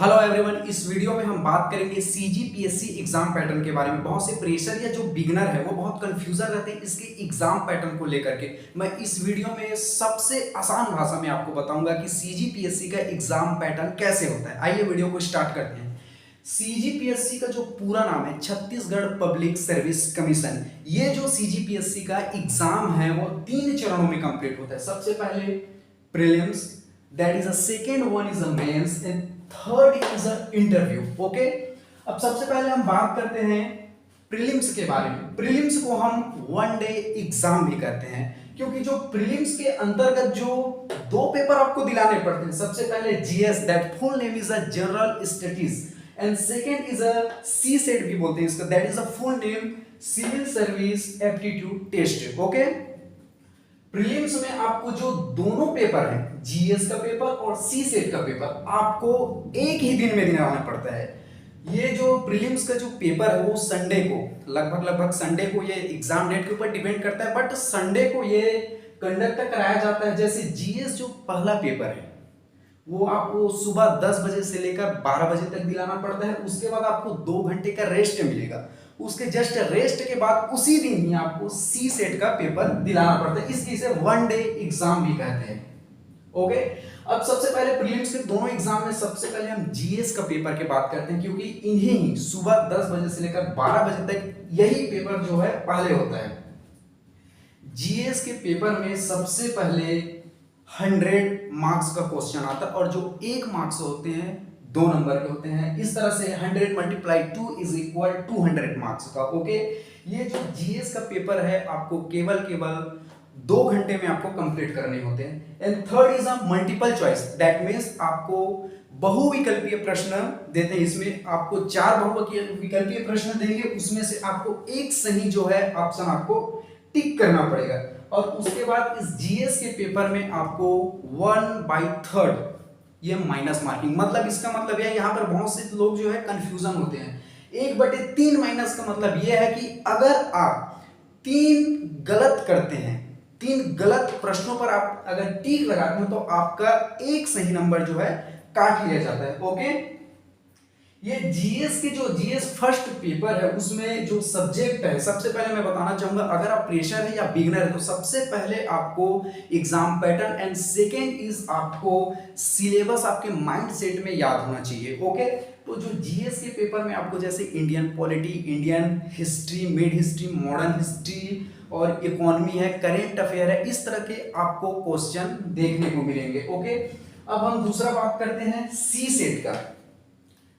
Hello everyone, इस video में हम बात करेंगे सीजीपीएससी एग्जाम पैटर्न के बारे में। बहुत से प्रेशर या जो बिगनर है वो बहुत कंफ्यूजन रहते हैं इसके एग्जाम पैटर्न को लेकर के। मैं इस वीडियो में सबसे आसान भाषा में आपको बताऊंगा कि सीजीपीएससी का एग्जाम पैटर्न कैसे होता है। आइए वीडियो को स्टार्ट करते हैं। सीजीपीएससी का जो पूरा नाम है छत्तीसगढ़ पब्लिक सर्विस कमीशन। ये जो सीजीपीएससी का एग्जाम है वो 3 चरणों में कंप्लीट होता है। सबसे पहले prelims, that is a second one is a mains and third is a interview. Okay, अब सबसे पहले हम बात करते हैं प्रीलिम्स के बारे में। प्रीलिम्स को हम वन डे एग्जाम भी कहते हैं क्योंकि जो प्रीलिम्स के अंतर्गत जो 2 पेपर आपको दिलाने पड़ते हैं। सबसे पहले GS, that full name is a general studies, and second is a CSAT भी बोलते हैं इसका, that is a full name civil service aptitude test. Okay, prelims में आपको जो दोनों पेपर हैं, जीएस का पेपर और सी सेट का पेपर, आपको एक ही दिन में दिलाना पड़ता है। ये जो प्रीलिम्स का जो पेपर है वो संडे को, लगभग संडे को, ये एग्जाम डेट के ऊपर डिपेंड करता है, बट संडे को ये कंडक्ट कराया जाता है। जैसे जीएस जो पहला पेपर है वो आपको सुबह 10 बजे से लेकर 12 बजे तक दिलाना पड़ता है। उसके बाद आपको 2 घंटे का रेस्ट मिलेगा। उसके जस्ट रेस्ट के बाद उसी दिन ही आपको सी सेट का पेपर दिलाना पड़ता है। इसलिए इसे वन डे एग्जाम भी कहते हैं। ओके, अब सबसे पहले प्रीलिम्स के दोनों एग्जाम में सबसे पहले हम जीएस का पेपर की बात करते हैं क्योंकि इन्हें ही सुबह 10 बजे से लेकर 12 बजे तक यही पेपर जो है पहले होता है। जीएस के पेपर में सबसे पहले 100 मार्क्स का क्वेश्चन आता है और जो 1 मार्क्स होते हैं 2 नंबर के होते हैं। इस तरह से 100 × 2 इज इक्वल 200 मार्क्स का। ओके, ये जो जीएस का पेपर है आपको केवल 2 घंटे में आपको कंप्लीट करने होते हैं। And third is a multiple choice, that means आपको बहुविकल्पीय प्रश्न देते हैं। इसमें आपको 4 बहुविकल्पीय प्रश्न देंगे, उसमें से आपको एक सही जो है ऑप्शन आपको टिक करना पड़ेगा। और उसके बाद इस जीएस के पेपर में आपको 1/3 ये माइनस मार्किंग, मतलब इसका मतलब है यहाँ पर बहुत से लोग जो है कंफ्यूजन होते हैं। 1/3 माइनस का मतलब ये है कि अगर आप 3 गलत करते हैं, 3 गलत प्रश्नों पर आप अगर टिक लगाते हैं तो आपका एक सही नंबर जो है काट लिया जाता है। ओके, ये जीएस के जो जीएस फर्स्ट पेपर है उसमें जो सब्जेक्ट है, सबसे पहले मैं बताना चाहूंगा अगर आप प्रेशर है या बिगनर है तो सबसे पहले आपको exam pattern and second is आपको सिलेबस आपके माइंड सेट में याद होना चाहिए। ओके, तो जो जीएस के पेपर में आपको जैसे Indian polity, Indian history, mid history, modern history और इकोनॉमी है, करेंट अफेयर है, इस तरह के आपको क्वेश्चन देखने को मिलेंगे। ओके, अब हम दूसरा बात करते हैं सी सेट का।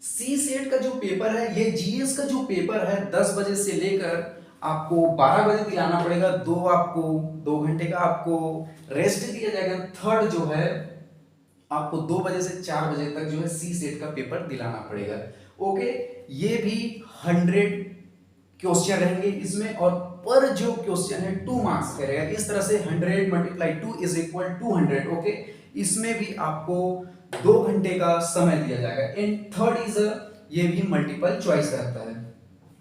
सी सेट का जो पेपर है, ये जीएस का जो पेपर है 10 बजे से लेकर आपको 12 बजे दिलाना पड़ेगा। 2 घंटे का आपको रेस्ट दिया जाएगा। थर्ड जो है आपको 2 बजे से 4 बजे तक जो है सी सेट का पेपर दिलाना पड़ेगा। ओके, ये भी 100 क्वेश्चन रहेंगे इसमें और पर जो क्वेश्चन है 2 मार्क्स का रहेगा। इस तरह से 100 × 2 इज इक्वल 200। ओके, इसमें भी आपको 2 घंटे का समय दिया जाएगा। एंड थर्ड इज ये भी मल्टीपल चॉइस रहता है।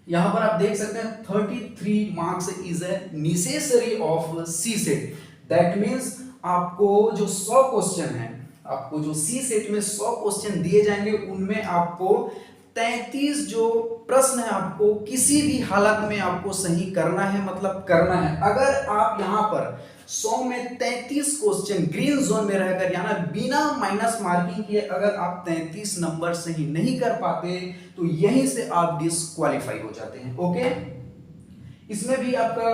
यहां पर आप देख सकते हैं 33 marks is a necessary of CSAT, that means आपको जो 100 क्वेश्चन है, आपको जो सी सेट में 100 क्वेश्चन दिए जाएंगे उनमें आपको 33 जो प्रश्न है आपको किसी भी हालत में आपको सही करना है, मतलब करना है। अगर आप यहां पर 100 में 33 क्वेश्चन ग्रीन जोन में रहकर यानी बिना माइनस मार्किंग किए अगर आप 33 नंबर सही नहीं कर पाते तो यहीं से आप डिस्क्वालीफाई हो जाते हैं। ओके, इसमें भी आपका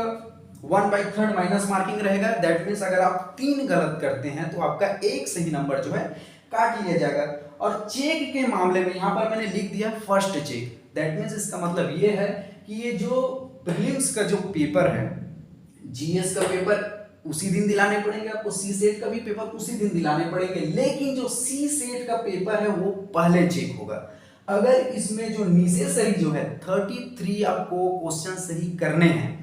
1/3 माइनस मार्किंग रहेगा, दैट मीन्स अगर आप 3 गलत करते हैं तो आपका एक सही नंबर जो है काट लिया जाएगा। और चेक के मामले में यहां पर मैंने लिख दिया फर्स्ट चेक, दैट मीन्स इसका मतलब ये है कि ये जो प्रीलिम्स का जो पेपर है, जीएस का पेपर उसी दिन दिलाने पड़ेंगे आपको, सी सेट का भी पेपर उसी दिन दिलाने पड़ेंगे, लेकिन जो सी सेट का पेपर है वो पहले चेक होगा। अगर इसमें जो नेसेसरी जो है 33 आपको क्वेश्चन सही करने हैं,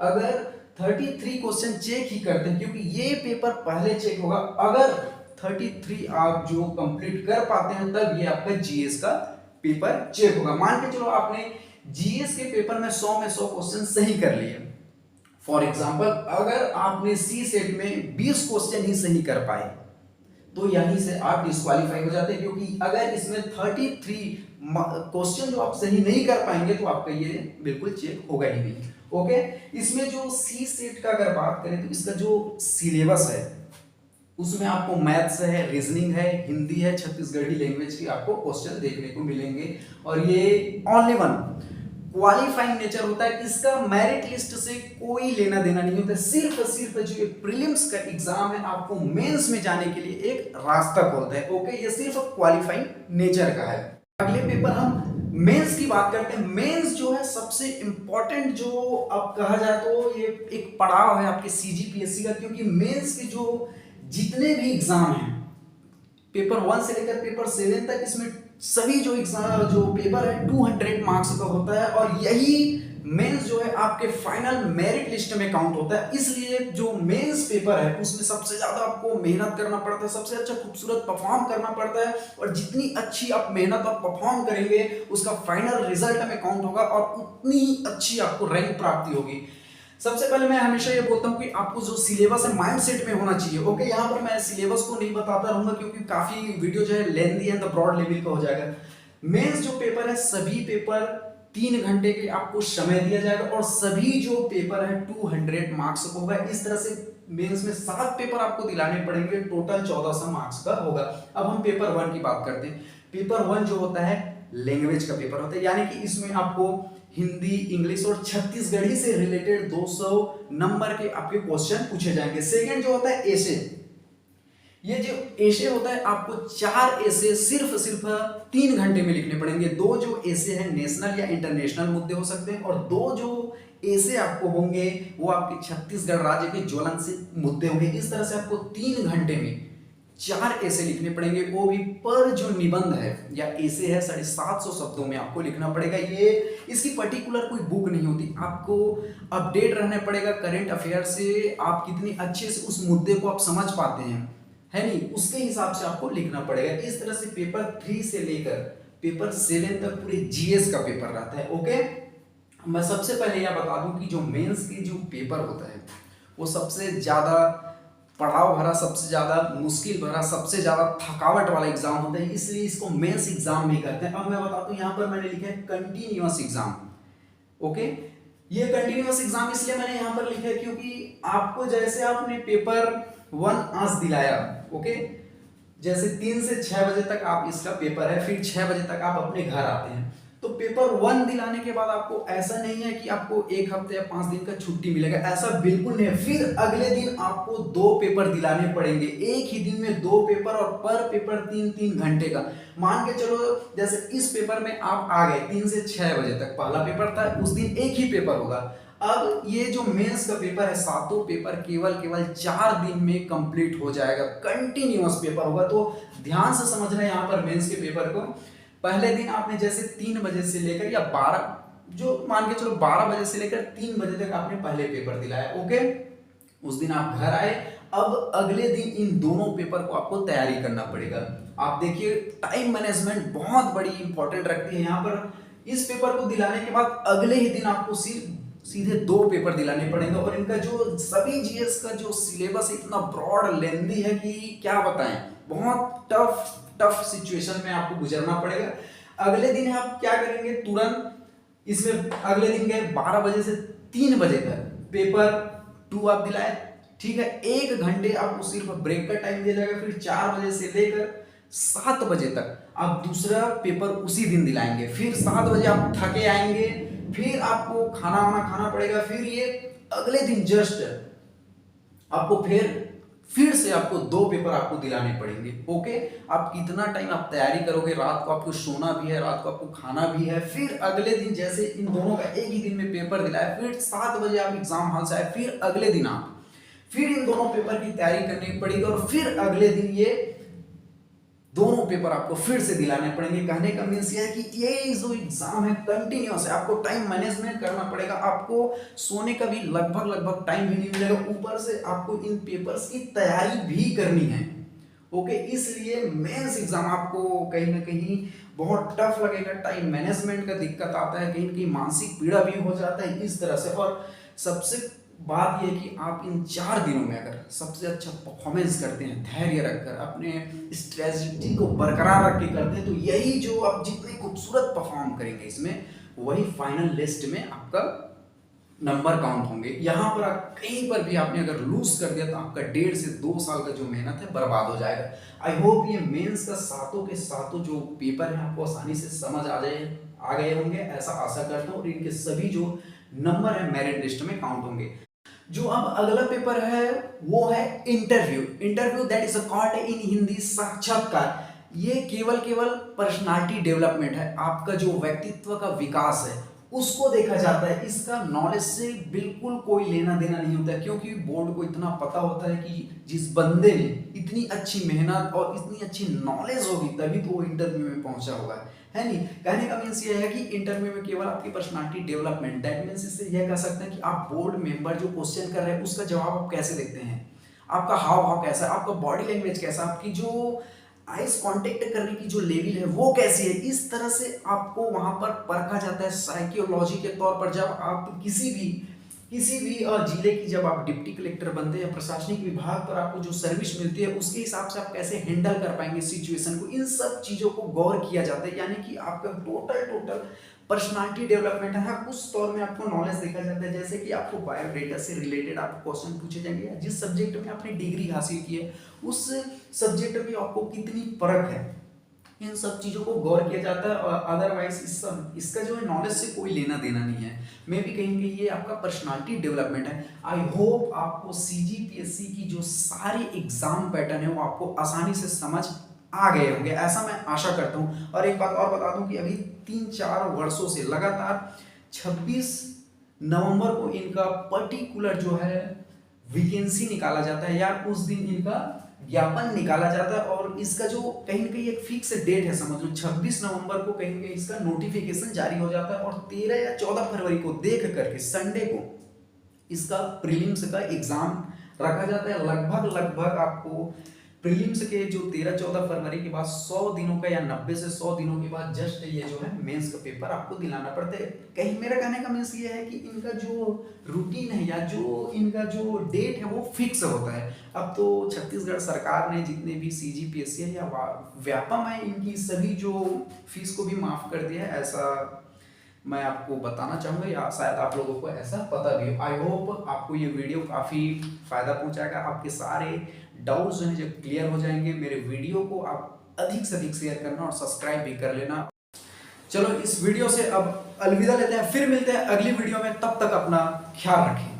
अगर 33 क्वेश्चन चेक ही करते हैं क्योंकि ये पेपर पहले चेक होगा, अगर 33 आप जो कंप्लीट कर पाते हैं तब ये आपका जीएस का पेपर चेक होगा। मान के चलो आपने जीएस के पेपर में 100 में 100 क्वेश्चन सही कर लिए, फॉर एग्जाम्पल अगर आपने सी सेट में 20 क्वेश्चन ही सही कर पाए तो यहीं से आप डिस्क्वालीफाई हो जाते हैं, क्योंकि अगर इसमें 33 क्वेश्चन जो आप सही नहीं कर पाएंगे तो आपका ये बिल्कुल चेक होगा ही नहीं। ओके, इसमें जो सी सेट का अगर बात करें तो इसका जो सिलेबस है उसमें आपको मैथ्स है, रीजनिंग है, हिंदी है, छत्तीसगढ़ी लैंग्वेज की आपको क्वेश्चन देखने को मिलेंगे। और ये ओनली वन क्वालिफाइंग नेचर होता है, इसका मेरिट लिस्ट से कोई लेना देना नहीं होता, सिर्फ जो प्रीलिम्स का एग्जाम है आपको मेंस में जाने के लिए एक रास्ता खोलता है। ओके, ये सिर्फ क्वालिफाइंग नेचर का है। अगले पेपर हम मेंस की बात करते हैं। मेंस जो है सबसे इंपॉर्टेंट, जो अब कहा जाए तो ये एक पड़ाव है आपके सीजीपीएससी का, क्योंकि मेंस के जो जितने भी एग्जाम हैं पेपर 1 से लेकर पेपर 7 तक, इसमें सभी जो एग्जाम जो पेपर है 200 मार्क्स का होता है, और यही मेंस जो है आपके फाइनल मेरिट लिस्ट में काउंट होता है। इसलिए जो मेंस पेपर है उसमें सबसे ज्यादा आपको मेहनत करना पड़ता है, सबसे अच्छा खूबसूरत परफॉर्म करना पड़ता है, और जितनी अच्छी आप मेहनत और परफॉर्म करेंगे उसका फाइनल रिजल्ट में काउंट होगा और उतनी ही अच्छी आपको रैंक प्राप्ति होगी। सबसे पहले मैं हमेशा ये बोलता हूँ कि आपको जो सिलेबस है माइंडसेट में होना चाहिए। ओके, यहाँ पर मैं सिलेबस को नहीं बताता रहूंगा क्योंकि काफी वीडियो जो है लेंदी एंड द ब्रॉड लेवल का हो जाएगा। मेंस जो पेपर है सभी पेपर 3 घंटे के आपको समय दिया जाएगा, और सभी जो पेपर है 200 मार्क्स का होगा। इस तरह से मेंस में 7 पेपर आपको दिलाने पड़ेंगे, टोटल 1400 मार्क्स का होगा। अब हम पेपर 1 की बात करते हैं। पेपर 1 जो होता है लैंग्वेज का पेपर होता है, यानी कि इसमें आपको हिंदी, इंग्लिश और छत्तीसगढ़ी से रिलेटेड 200 नंबर के आपके क्वेश्चन पूछे जाएंगे। सेकंड जो होता है एसे, ये जो एसे होता है आपको 4 एसे सिर्फ 3 घंटे में लिखने पड़ेंगे। 2 जो एसे हैं नेशनल या इंटरनेशनल मुद्दे हो सकते हैं, और 2 जो एसे आपको होंगे वो आपके छत्तीसगढ़ राज्य के ज्वलनशील मुद्दे होंगे। इस तरह से आपको 3 घंटे में 4 ऐसे लिखने पड़ेंगे, वो भी पर जो निबंध है या ऐसे है 750 शब्दों में आपको लिखना पड़ेगा। ये इसकी पर्टिकुलर कोई बुक नहीं होती, आपको अपडेट रहना पड़ेगा करंट अफेयर से, आप कितनी अच्छे से उस मुद्दे को आप समझ पाते हैं, है नहीं, उसके हिसाब से आपको लिखना पड़ेगा। इस तरह से पेपर 3 से लेकर पेपर 7 तक पूरे जीएस का पेपर रहता है। ओके, मैं सबसे पहले यह बता दूं कि जो मेंस की जो पेपर होता है वो सबसे ज्यादा पड़ाव भरा, सबसे ज्यादा मुश्किल भरा, सबसे ज्यादा थकावट वाला एग्जाम होता है, इसलिए इसको मेंस एग्जाम भी कहते हैं। अब मैं बताता हूँ, यहाँ पर मैंने लिखा है कंटिन्यूअस एग्जाम। ओके, ये कंटिन्यूअस एग्जाम इसलिए मैंने यहाँ पर लिखा है क्योंकि आपको जैसे आपने पेपर 1 आज दिलाया, ओके, जैसे 3 से 6 बजे तक आप इसका पेपर है, फिर 6 बजे तक आप अपने घर आते हैं, तो पेपर 1 दिलाने के बाद आपको ऐसा नहीं है कि आपको 1 हफ्ते या 5 दिन का छुट्टी मिलेगा, ऐसा बिल्कुल नहीं है। फिर अगले दिन आपको 2 पेपर दिलाने पड़ेंगे, एक ही दिन में 2 पेपर, और पर पेपर 3-3 घंटे का। मान के चलो जैसे इस पेपर में आप आ गए 3 से 6 बजे तक, पहला पेपर था, उस दिन एक ही पेपर होगा। अब ये जो मेंस का पेपर है, 7 पेपर केवल 4 दिन में कंप्लीट हो जाएगा, कंटिन्यूअस पेपर होगा। तो ध्यान से समझना है यहाँ पर मेंस के पेपर को। पहले दिन आपने जैसे 3 बजे से लेकर या 12, जो मान के चलो 12 बजे से लेकर 3 बजे तक आपने पहले पेपर दिलाया, ओके, उस दिन आप घर आए। अब अगले दिन इन दोनों पेपर को आपको तैयारी करना पड़ेगा। आप देखिए टाइम मैनेजमेंट बहुत बड़ी इंपॉर्टेंट रखती है यहाँ पर। इस पेपर को दिलाने के बाद अगले ही दिन आपको सीधे 2 पेपर दिलाने पड़ेंगे, और इनका जो सभी जीएस का जो सिलेबस इतना ब्रॉड लेंथी है कि क्या बताएं, बहुत टफ सिचुएशन में आपको गुजरना पड़ेगा। अगले दिन आप क्या करेंगे, तुरंत इसमें अगले दिन गए 12 बजे से 3 बजे तक पेपर 2 आप दिलाए, ठीक है, 1 घंटे आपको सिर्फ ब्रेक का टाइम दिया जाएगा। फिर 4 बजे से लेकर 7 बजे तक आप दूसरा पेपर उसी दिन दिलाएंगे। फिर 7 बजे आप थके आएंगे, फिर आपको खाना वाना खाना पड़ेगा। फिर ये अगले दिन जस्ट आपको फिर से आपको 2 पेपर आपको दिलाने पड़ेंगे। ओके, आप कितना टाइम आप तैयारी करोगे, रात को आपको सोना भी है, रात को आपको खाना भी है। फिर अगले दिन जैसे इन दोनों का एक ही दिन में पेपर दिलाया, फिर 7 बजे आप एग्जाम हॉल से आए, फिर अगले दिन आप फिर इन दोनों पेपर की तैयारी करनी पड़ेगी, और फिर अगले दिन ये दोनों पेपर आपको फिर से दिलाने पड़ेंगे। कहने का मीन्स ये है कि ये जो एग्जाम है कंटिन्यूअस है, आपको टाइम मैनेजमेंट करना पड़ेगा, आपको सोने का भी लगभग टाइम भी नहीं मिलेगा, ऊपर से आपको इन पेपर्स की तैयारी भी करनी है। ओके, इसलिए मेंस एग्जाम आपको कहीं ना कहीं बहुत टफ लगेगा, टाइम मैनेजमेंट का दिक्कत आता है, कहीं ना कहीं मानसिक पीड़ा भी हो जाता है इस तरह से। और सबसे बात यह है कि आप इन 4 दिनों में अगर सबसे अच्छा परफॉर्मेंस करते हैं, धैर्य रखकर अपने स्ट्रेटजी को बरकरार रख के करते हैं, तो यही जो आप जितनी खूबसूरत परफॉर्म करेंगे इसमें, वही फाइनल लिस्ट में आपका नंबर काउंट होंगे। यहाँ पर आप कहीं पर भी आपने अगर लूज कर दिया तो आपका 1.5 से 2 साल का जो मेहनत है बर्बाद हो जाएगा। आई होप ये मेंस का सातों के सातों जो पेपर है आपको आसानी से समझ आ गए होंगे, ऐसा आशा करता हूँ, और इनके सभी जो नंबर है मेरिट लिस्ट में काउंट होंगे। जो अब अगला पेपर है वो है interview that is called in Hindi साक्षात्कार। ये केवल पर्सनालिटी डेवलपमेंट है, आपका जो व्यक्तित्व का विकास है उसको देखा जाता है। इसका नॉलेज से बिल्कुल कोई लेना देना नहीं होता, क्योंकि बोर्ड को इतना पता होता है कि जिस बंदे ने इतनी अच्छी मेहनत और इतनी अच्छी नॉलेज होगी तभी तो वो इंटरव्यू में पहुंचा होगा, है नहीं। कहने का मीन्स ये है कि इंटरव्यू में केवल आपकी पर्सनालिटी डेवलपमेंट, दैट मीन्स इससे यह कह सकते हैं कि आप बोर्ड मेंबर जो क्वेश्चन कर रहे हैं उसका जवाब आप कैसे देखते हैं, आपका हाव भाव कैसा है, आपका बॉडी लैंग्वेज कैसा, आपकी जो आइस कांटेक्ट करने की जो लेवल है वो कैसी है, इस तरह से आपको वहां पर परखा जाता है साइकोलॉजी के तौर पर। जब आप किसी भी जिले की जब आप डिप्टी कलेक्टर बनते हैं या प्रशासनिक विभाग पर आपको जो सर्विस मिलती है उसके हिसाब से आप कैसे हैंडल कर पाएंगे सिचुएशन को, इन सब चीजों को गौर किया जाता है। यानी कि आपका टोटल पर्सनालिटी डेवलपमेंट है, उस तौर में आपको नॉलेज देखा जाता है। जैसे कि आपको बायोडेटा से रिलेटेड आपको क्वेश्चन पूछे जाएंगे, या जिस सब्जेक्ट में आपने डिग्री हासिल की है उस सब्जेक्ट में आपको कितनी परख है, इन सब चीजों को गौर किया जाता है। और अदरवाइज इसका जो है नॉलेज से कोई लेना देना नहीं है। मैं भी कहेंगे ये आपका पर्सनालिटी डेवलपमेंट है। आई होप आपको सीजीपीएससी की जो सारी एग्जाम पैटर्न है वो आपको आसानी से समझ आ गए होंगे, ऐसा मैं आशा करता हूँ। और एक बात और बता दूं कि अभी 3-4 वर्षों से लगातार 26 नवंबर को इनका पर्टिकुलर जो है वैकेंसी निकाला जाता है, या उस दिन इनका ज्ञापन निकाला जाता है। और इसका जो कहीं ना कहीं एक फिक्स डेट है, समझ लो 26 नवंबर को कहीं ना इसका नोटिफिकेशन जारी हो जाता है, और 13 या 14 फरवरी को देख करके संडे को इसका प्रीलिम्स का एग्जाम रखा जाता है। लगभग आपको प्रीलिम्स के जो 13-14 फरवरी के बाद 100 दिनों का या 90 से 100 दिनों के बाद जस्ट ये जो है मेंस का पेपर आपको दिलाना पड़ता है। कहीं मेरा कहने का मीन्स ये है कि इनका जो रूटीन है या जो इनका जो डेट है वो फिक्स होता है। अब तो छत्तीसगढ़ सरकार ने जितने भी सीजीपीएससी है या व्यापम है इनकी सभी जो फीस को भी माफ कर दिया है, ऐसा मैं आपको बताना चाहूँगा, या शायद आप लोगों को ऐसा पता भी हो। आई होप आपको ये वीडियो काफ़ी फ़ायदा पहुँचाएगा, आपके सारे डाउट्स जो हैं जो क्लियर हो जाएंगे। मेरे वीडियो को आप अधिक से अधिक शेयर करना और सब्सक्राइब भी कर लेना। चलो इस वीडियो से अब अलविदा लेते हैं, फिर मिलते हैं अगली वीडियो में, तब तक अपना ख्याल रखें।